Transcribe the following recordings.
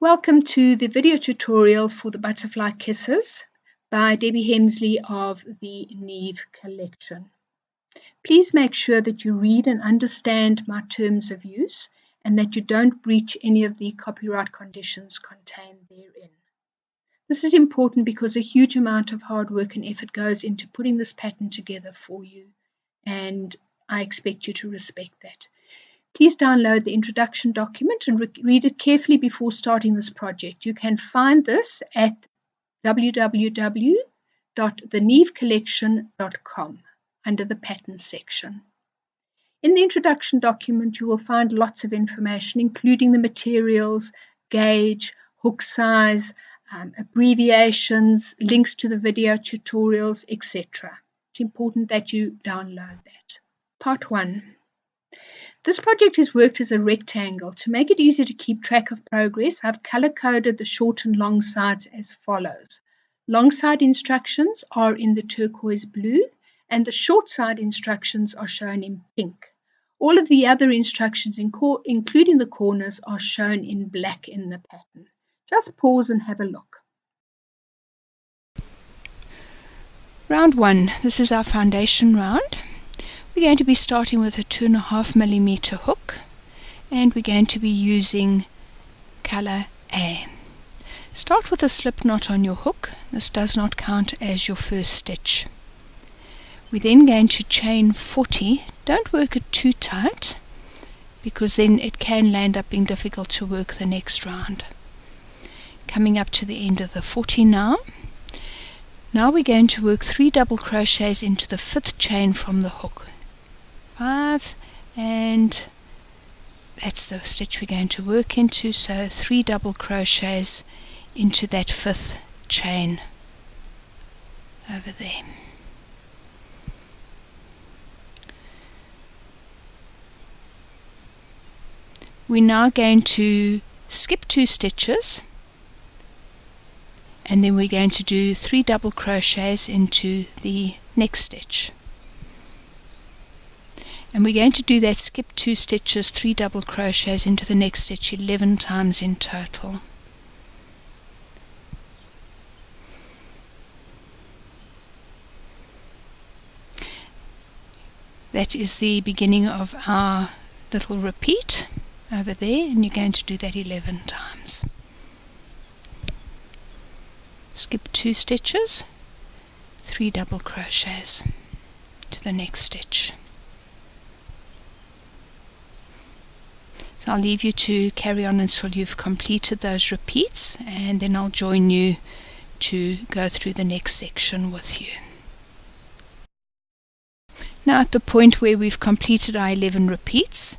Welcome to the video tutorial for the Butterfly Kisses by Debbie Hemsley of the Neve collection. Please make sure that you read and understand my terms of use and that you don't breach any of the copyright conditions contained therein. This is important because a huge amount of hard work and effort goes into putting this pattern together for you, and I expect you to respect that. Please download the introduction document and read it carefully before starting this project. You can find this at www.thenevecollection.com under the Patterns section. In the introduction document, you will find lots of information, including the materials, gauge, hook size, abbreviations, links to the video tutorials, etc. It's important that you download that. Part 1. This project is worked as a rectangle. To make it easier to keep track of progress, I've color-coded the short and long sides as follows. Long side instructions are in the turquoise blue, and the short side instructions are shown in pink. All of the other instructions, including the corners, are shown in black in the pattern. Just pause and have a look. Round 1. This is our foundation round. We're going to be starting with a 2.5mm hook, and we're going to be using color A. Start with a slip knot on your hook. This does not count as your first stitch. We're then going to chain 40. Don't work it too tight, because then it can land up being difficult to work the next round. Coming up to the end of the 40 now. Now we're going to work 3 double crochets into the 5th chain from the hook. 5, and that's the stitch we're going to work into, so 3 double crochets into that 5th chain over there. We're now going to skip 2 stitches, and then we're going to do 3 double crochets into the next stitch. And we're going to do that skip 2 stitches, 3 double crochets into the next stitch 11 times in total. That is the beginning of our little repeat over there, and you're going to do that 11 times. Skip 2 stitches, 3 double crochets to the next stitch. So I'll leave you to carry on until you've completed those repeats, and then I'll join you to go through the next section with you. Now at the point where we've completed our 11 repeats,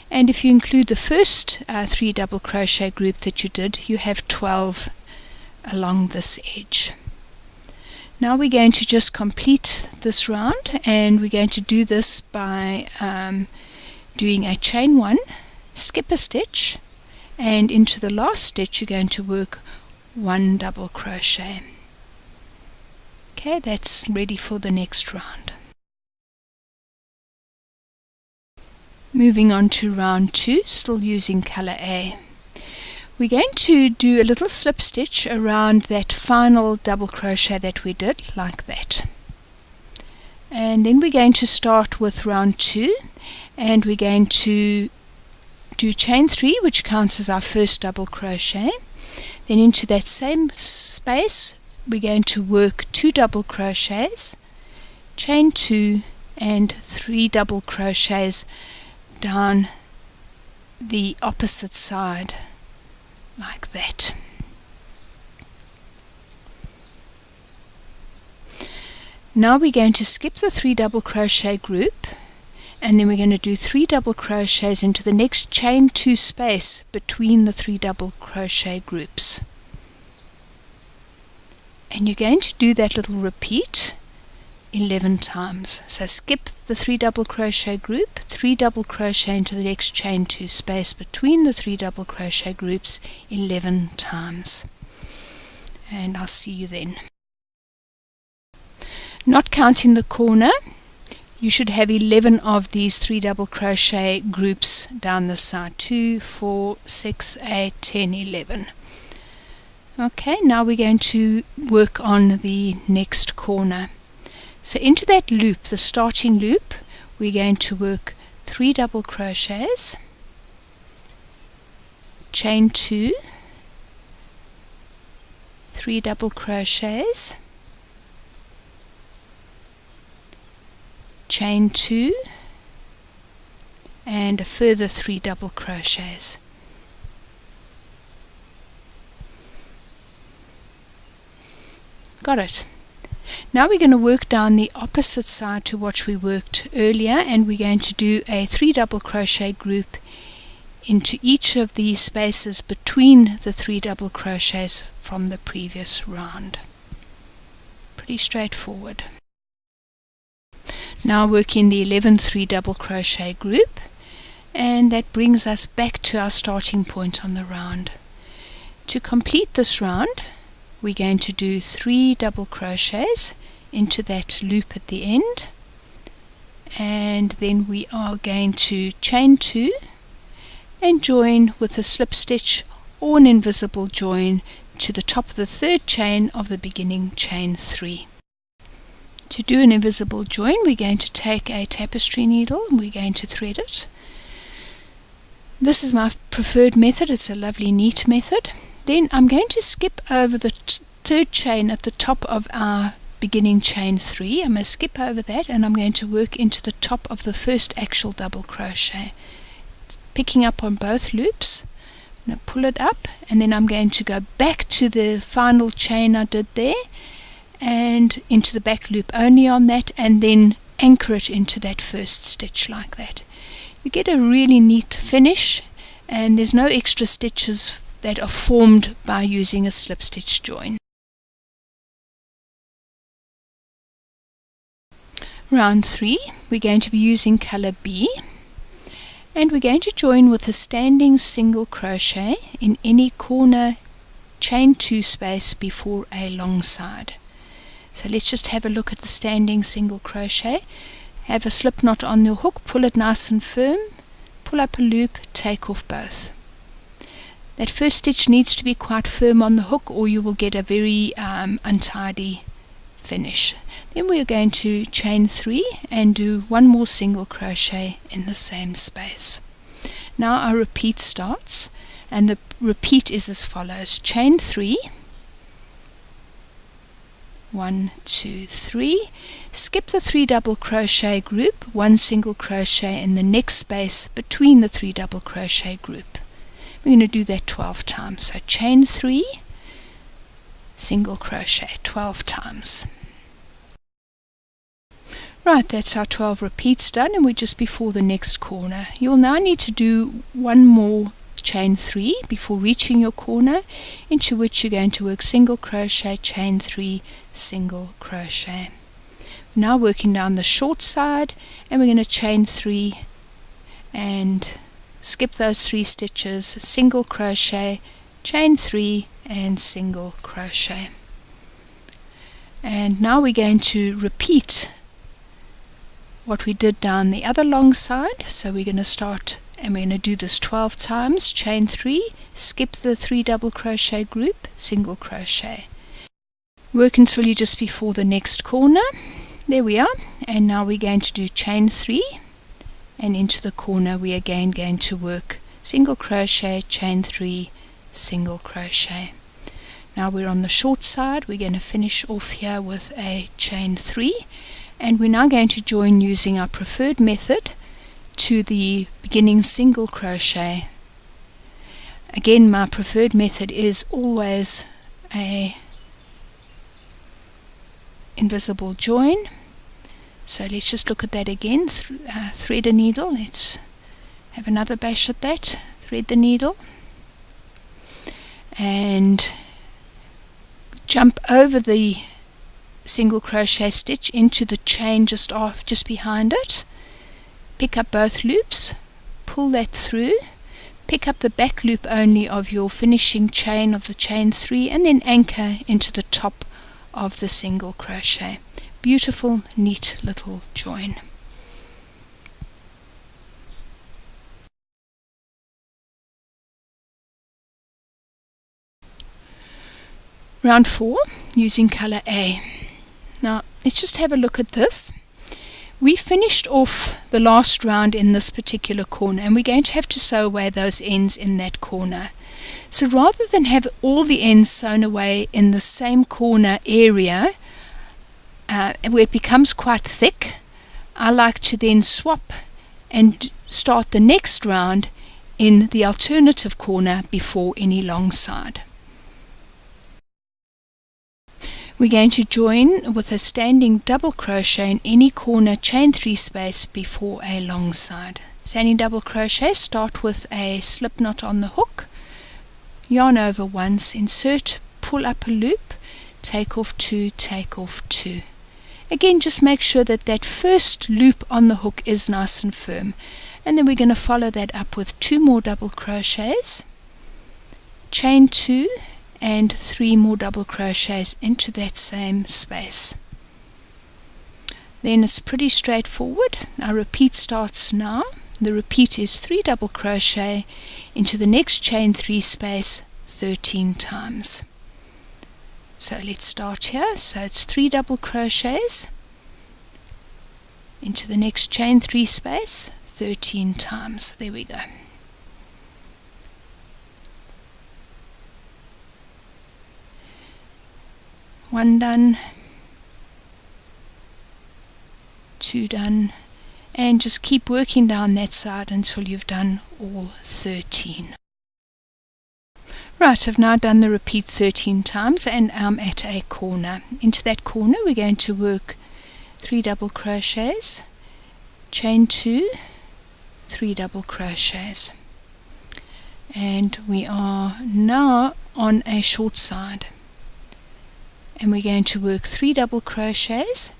and if you include the first 3 double crochet group that you did, you have 12 along this edge. Now we're going to just complete this round, and we're going to do this by doing a chain 1, skip a stitch, and into the last stitch you're going to work 1 double crochet. Okay, that's ready for the next round. Moving on to round 2, still using color A. We're going to do a little slip stitch around that final double crochet that we did, like that. And then we're going to start with round 2, and we're going to do chain 3, which counts as our first double crochet. Then into that same space we're going to work 2 double crochets, chain 2, and 3 double crochets down the opposite side, like that. Now we're going to skip the 3 double crochet group, and then we're going to do 3 double crochets into the next chain 2 space between the 3 double crochet groups. And you're going to do that little repeat 11 times. So skip the 3 double crochet group, 3 double crochet into the next chain 2 space between the 3 double crochet groups 11 times. And I'll see you then. Not counting the corner, you should have 11 of these 3 double crochet groups down the side. 2, 4, 6, 8, 10, 11. Okay, now we're going to work on the next corner. So into that loop, the starting loop, we're going to work 3 double crochets, chain 2, 3 double crochets, chain 2, and a further 3 double crochets. Got it. Now we're going to work down the opposite side to what we worked earlier, and we're going to do a 3 double crochet group into each of these spaces between the 3 double crochets from the previous round. Pretty straightforward. Now working the 11th 3 double crochet group, and that brings us back to our starting point on the round. To complete this round, we're going to do 3 double crochets into that loop at the end, and then we are going to chain 2 and join with a slip stitch or an invisible join to the top of the 3rd chain of the beginning chain 3. To do an invisible join, we're going to take a tapestry needle and we're going to thread it. This is my preferred method. It's a lovely neat method. Then I'm going to skip over the 3rd chain at the top of our beginning chain 3. I'm going to skip over that and I'm going to work into the top of the first actual double crochet, picking up on both loops. I'm going to pull it up and then I'm going to go back to the final chain I did there and into the back loop only on that, and then anchor it into that first stitch like that. You get a really neat finish, and there's no extra stitches that are formed by using a slip stitch join. Round 3, we're going to be using color B, and we're going to join with a standing single crochet in any corner chain 2 space before a long side. So let's just have a look at the standing single crochet. Have a slip knot on your hook, pull it nice and firm, pull up a loop, take off both. That first stitch needs to be quite firm on the hook or you will get a very untidy finish. Then we are going to chain 3 and do 1 more single crochet in the same space. Now our repeat starts, and the repeat is as follows: chain 3, 1, 2, 3, skip the 3 double crochet group, 1 single crochet in the next space between the 3 double crochet group. We're going to do that 12 times. So chain 3, single crochet 12 times. Right, that's our 12 repeats done, and we're just before the next corner. You'll now need to do 1 more chain 3 before reaching your corner, into which you're going to work single crochet, chain 3, single crochet. Now working down the short side, and we're going to chain 3 and skip those 3 stitches, single crochet, chain 3 and single crochet. And now we're going to repeat what we did down the other long side. So we're going to start and we're going to do this 12 times, chain 3, skip the 3 double crochet group, single crochet. Work until you're just before the next corner. There we are. And now we're going to do chain 3, and into the corner we are again going to work single crochet, chain 3, single crochet. Now we're on the short side. We're going to finish off here with a chain 3, and we're now going to join using our preferred method to the beginning single crochet. Again, my preferred method is always a invisible join. So let's just look at that again. Thread a needle. Let's have another bash at that. Thread the needle and jump over the single crochet stitch into the chain just behind it. Pick up both loops, pull that through, pick up the back loop only of your finishing chain of the chain 3, and then anchor into the top of the single crochet. Beautiful, neat little join. Round 4, using colour A. Now, let's just have a look at this. We finished off the last round in this particular corner, and we're going to have to sew away those ends in that corner. So rather than have all the ends sewn away in the same corner area, where it becomes quite thick, I like to then swap and start the next round in the alternative corner before any long side. We're going to join with a standing double crochet in any corner chain 3 space before a long side. Standing double crochet, start with a slip knot on the hook, yarn over once, insert, pull up a loop, take off 2, take off 2. Again, just make sure that that first loop on the hook is nice and firm, and then we're going to follow that up with 2 more double crochets, chain 2 and 3 more double crochets into that same space. Then it's pretty straightforward. Our repeat starts now. The repeat is 3 double crochet into the next chain 3 space 13 times. So let's start here. So it's 3 double crochets into the next chain 3 space 13 times. There we go. One done, 2 done, and just keep working down that side until you've done all 13. Right, I've now done the repeat 13 times and I'm at a corner. Into that corner we're going to work 3 double crochets, chain 2, 3 double crochets, and we are now on a short side. And we're going to work 3 double crochets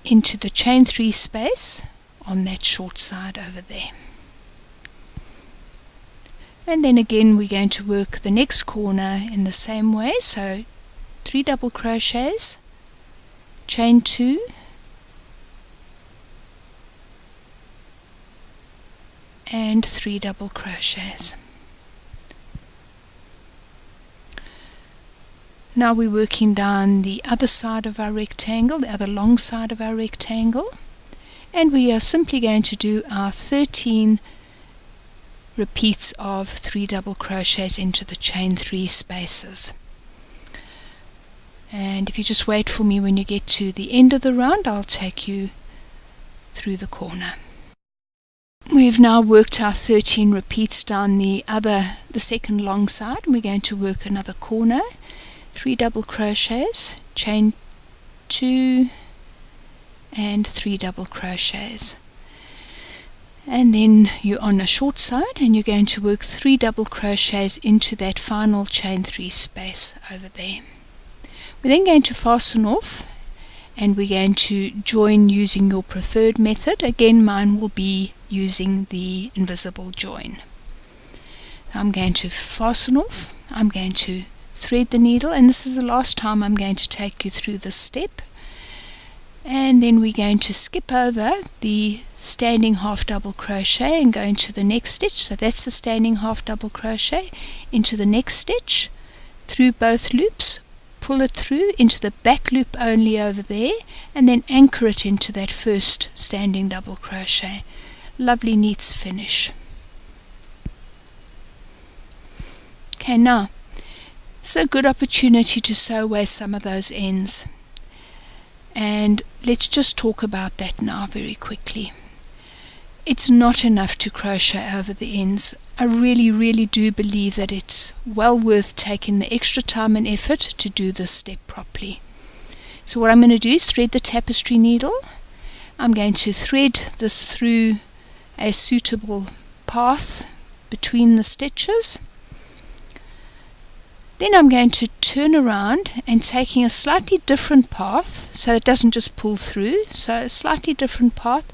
into the chain 3 space on that short side over there. And then again we're going to work the next corner in the same way, so 3 double crochets, chain 2, and 3 double crochets. Now we're working down the other side of our rectangle, the other long side of our rectangle, and we are simply going to do our 13 repeats of 3 double crochets into the chain 3 spaces. And if you just wait for me when you get to the end of the round, I'll take you through the corner. We've now worked our 13 repeats down the second long side, and we're going to work another corner. 3 double crochets, chain 2 and 3 double crochets, and then you're on a short side and you're going to work 3 double crochets into that final chain 3 space over there. We're then going to fasten off and we're going to join using your preferred method. Again, mine will be using the invisible join. I'm going to fasten off, I'm going to thread the needle, and this is the last time I'm going to take you through this step, and then we're going to skip over the standing half double crochet and go into the next stitch. So that's the standing half double crochet into the next stitch, through both loops, pull it through into the back loop only over there, and then anchor it into that first standing double crochet. Lovely neat finish. Okay, now it's a good opportunity to sew away some of those ends, and let's just talk about that now very quickly. It's not enough to crochet over the ends. I really do believe that it's well worth taking the extra time and effort to do this step properly. So what I'm going to do is thread the tapestry needle. I'm going to thread this through a suitable path between the stitches. Then I'm going to turn around and taking a slightly different path, so it doesn't just pull through, so a slightly different path,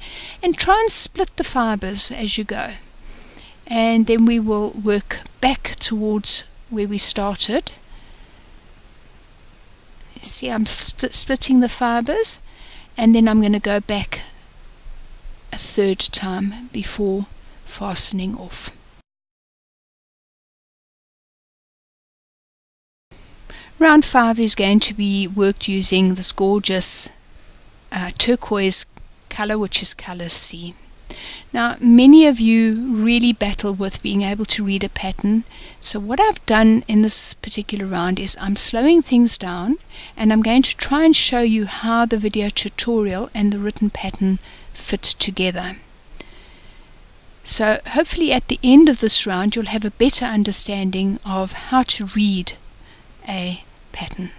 and try and split the fibers as you go. And then we will work back towards where we started. See, I'm splitting the fibers, and then I'm going to go back a third time before fastening off. Round 5 is going to be worked using this gorgeous turquoise color, which is color C. Now, many of you really battle with being able to read a pattern, so what I've done in this particular round is I'm slowing things down, and I'm going to try and show you how the video tutorial and the written pattern fit together. So hopefully at the end of this round you'll have a better understanding of how to read a pattern.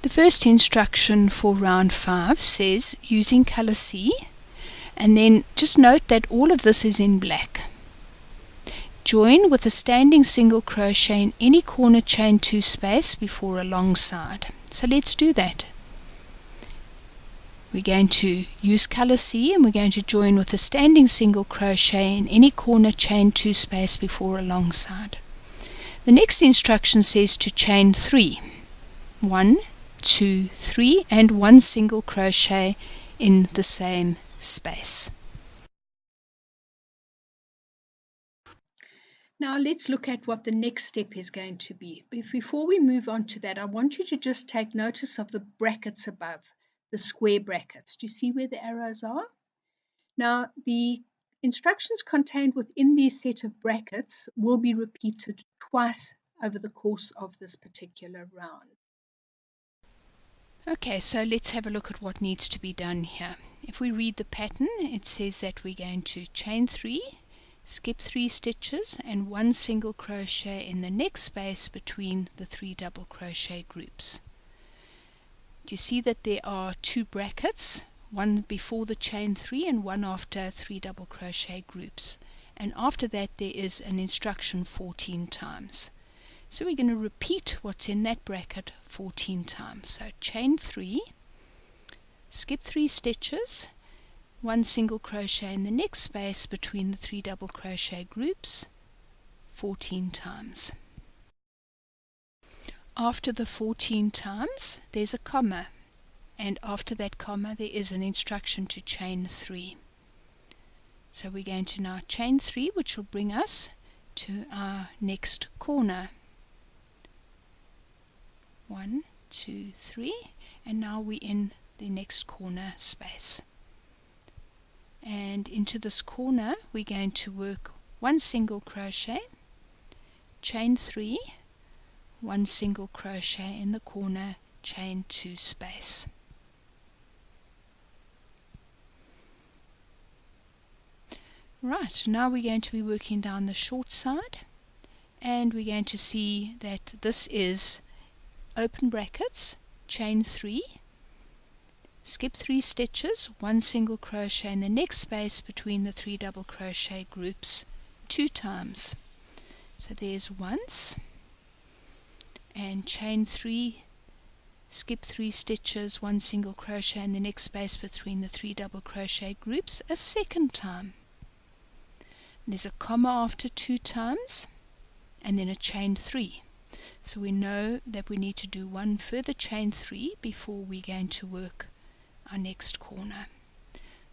The first instruction for round 5 says using color C, and then just note that all of this is in black. Join with a standing single crochet in any corner chain 2 space before a long side. So let's do that. We're going to use color C, and we're going to join with a standing single crochet in any corner chain 2 space before a long side. The next instruction says to chain 3. 1, 2, 3, and 1 single crochet in the same space. Now let's look at what the next step is going to be. But before we move on to that, I want you to just take notice of the brackets above, the square brackets. Do you see where the arrows are? Now the instructions contained within these set of brackets will be repeated twice over the course of this particular round. Okay, so let's have a look at what needs to be done here. If we read the pattern, it says that we're going to chain 3, skip 3 stitches and 1 single crochet in the next space between the 3 double crochet groups. Do you see that there are 2 brackets, one before the chain 3 and one after 3 double crochet groups, and after that there is an instruction 14 times. So we're going to repeat what's in that bracket 14 times. So chain 3, skip 3 stitches, 1 single crochet in the next space between the 3 double crochet groups 14 times. After the 14 times there's a comma, and after that comma there is an instruction to chain 3. So we're going to now chain 3, which will bring us to our next corner. 1, 2, 3, and now we're in the next corner space. And into this corner we're going to work 1 single crochet, chain 3, 1 single crochet in the corner, chain 2 space. Right, now we're going to be working down the short side, and we're going to see that this is open brackets, chain 3, skip 3 stitches, 1 single crochet in the next space between the 3 double crochet groups 2 times. So there's once, and chain 3, skip 3 stitches, 1 single crochet in the next space between the 3 double crochet groups a second time. There's a comma after 2 times, and then a chain 3. So we know that we need to do 1 further chain 3 before we're going to work our next corner.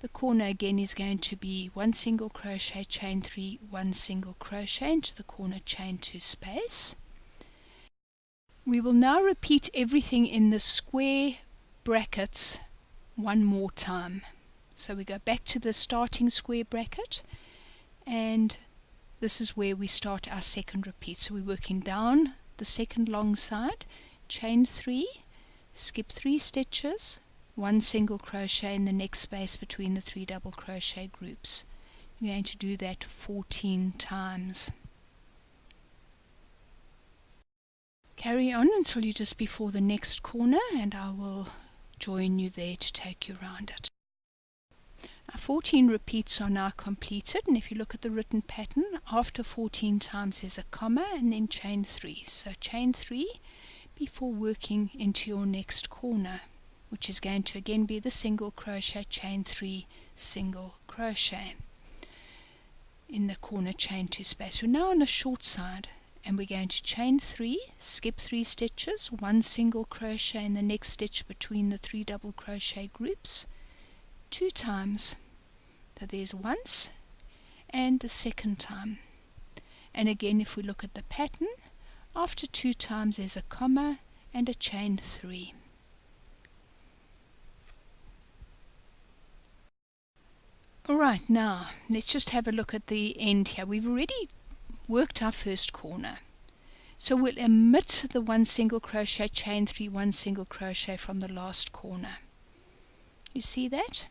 The corner again is going to be 1 single crochet, chain 3, 1 single crochet into the corner, chain 2 space. We will now repeat everything in the square brackets one more time. So we go back to the starting square bracket, and this is where we start our second repeat. So we're working down the second long side, chain 3, skip 3 stitches, 1 single crochet in the next space between the 3 double crochet groups. You're going to do that 14 times. Carry on until you're just before the next corner, and I will join you there to take you around it. Our 14 repeats are now completed, and if you look at the written pattern, after 14 times is a comma and then chain 3. So chain 3 before working into your next corner, which is going to again be the single crochet, chain 3, single crochet in the corner, chain 2 space. We're now on the short side, and we're going to chain 3, skip 3 stitches, 1 single crochet in the next stitch between the 3 double crochet groups 2 times. So there's once and the second time. And again, if we look at the pattern, After 2 times there's a comma and a chain 3. Alright, now let's just have a look at the end here. We've already worked our first corner. So we'll omit the 1 single crochet, chain 3, 1 single crochet from the last corner. You see that?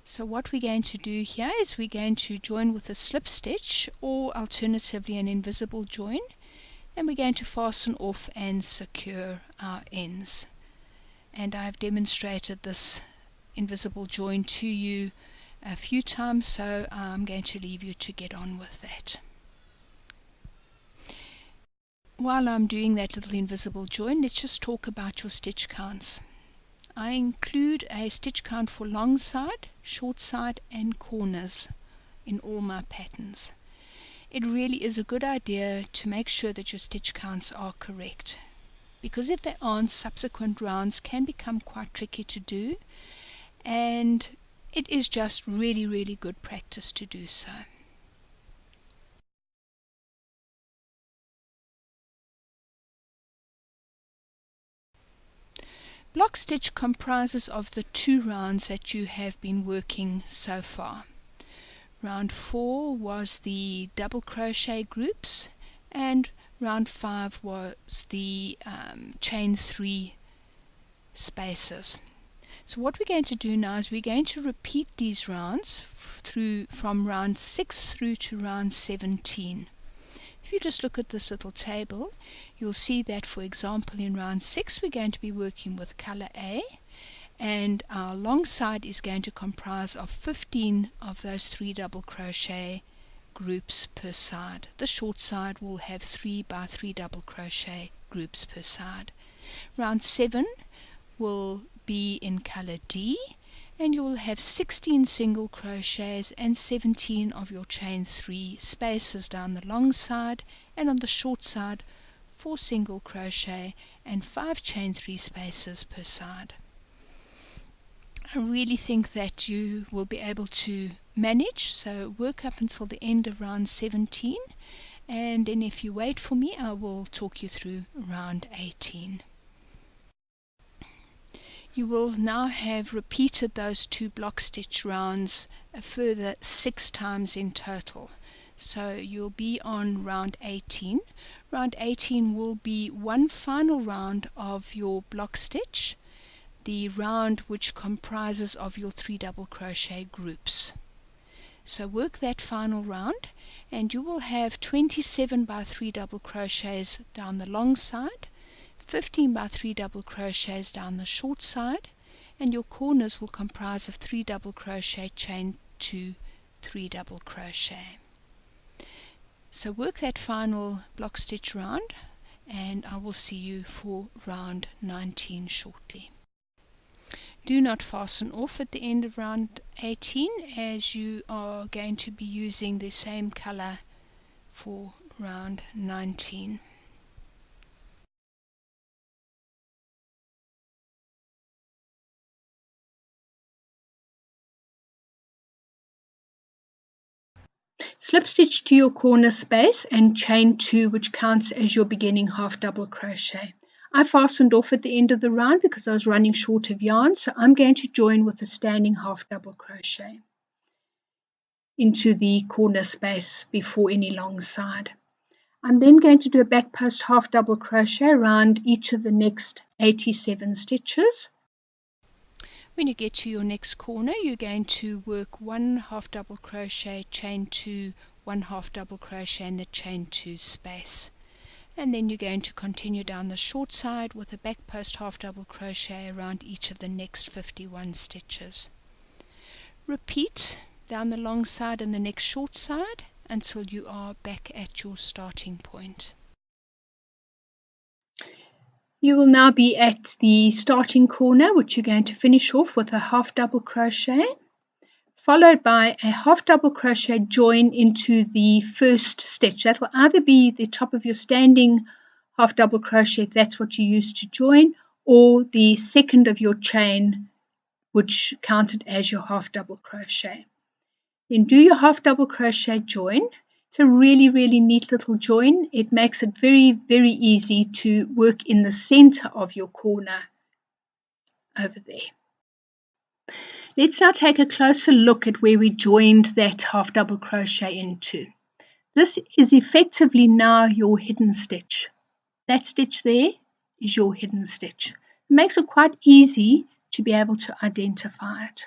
So what we're going to do here is we're going to join with a slip stitch or alternatively an invisible join, and we're going to fasten off and secure our ends. And I've demonstrated this invisible join to you a few times, so I'm going to leave you to get on with that. While I'm doing that little invisible join, let's just talk about your stitch counts. I include a stitch count for long side, short side and corners in all my patterns. It really is a good idea to make sure that your stitch counts are correct, because if they aren't, subsequent rounds can become quite tricky to do, and it is just really good practice to do so. Block stitch comprises of the 2 rounds that you have been working so far. Round 4 was the double crochet groups, and round 5 was the chain 3 spaces. So what we're going to do now is we're going to repeat these rounds from round 6 through to round 17. If you just look at this little table, you'll see that, for example, in round 6 we're going to be working with color A, and our long side is going to comprise of 15 of those 3 double crochet groups per side. The short side will have 3 by 3 double crochet groups per side. Round 7 will be in color D, and you will have 16 single crochets and 17 of your chain 3 spaces down the long side, and on the short side 4 single crochet and 5 chain 3 spaces per side. I really think that you will be able to manage, so work up until the end of round 17, and then if you wait for me I will talk you through round 18. You will now have repeated those 2 block stitch rounds a further 6 times in total. So you'll be on round 18. Round 18 will be one final round of your block stitch, the round which comprises of your 3 double crochet groups. So work that final round and you will have 27 by 3 double crochets down the long side, 15 by 3 double crochets down the short side, and your corners will comprise of 3 double crochet, chain 2, 3 double crochet. So work that final block stitch round and I will see you for round 19 shortly. Do not fasten off at the end of round 18, as you are going to be using the same color for round 19. Slip stitch to your corner space and chain 2, which counts as your beginning half double crochet. I fastened off at the end of the round because I was running short of yarn, so I'm going to join with a standing half double crochet into the corner space before any long side. I'm then going to do a back post half double crochet around each of the next 87 stitches. When you get to your next corner, you're going to work 1 half double crochet, chain 2, 1 half double crochet in the chain 2 space. And then you're going to continue down the short side with a back post half double crochet around each of the next 51 stitches. Repeat down the long side and the next short side until you are back at your starting point. You will now be at the starting corner, which you're going to finish off with a half double crochet, followed by a half double crochet join into the first stitch. That will either be the top of your standing half double crochet, if that's what you use to join, or the second of your chain, which counted as your half double crochet. Then do your half double crochet join, It's a really, really neat little join. It makes it very, very easy to work in the center of your corner over there. Let's now take a closer look at where we joined that half double crochet into. This is effectively now your hidden stitch. That stitch there is your hidden stitch. It makes it quite easy to be able to identify it.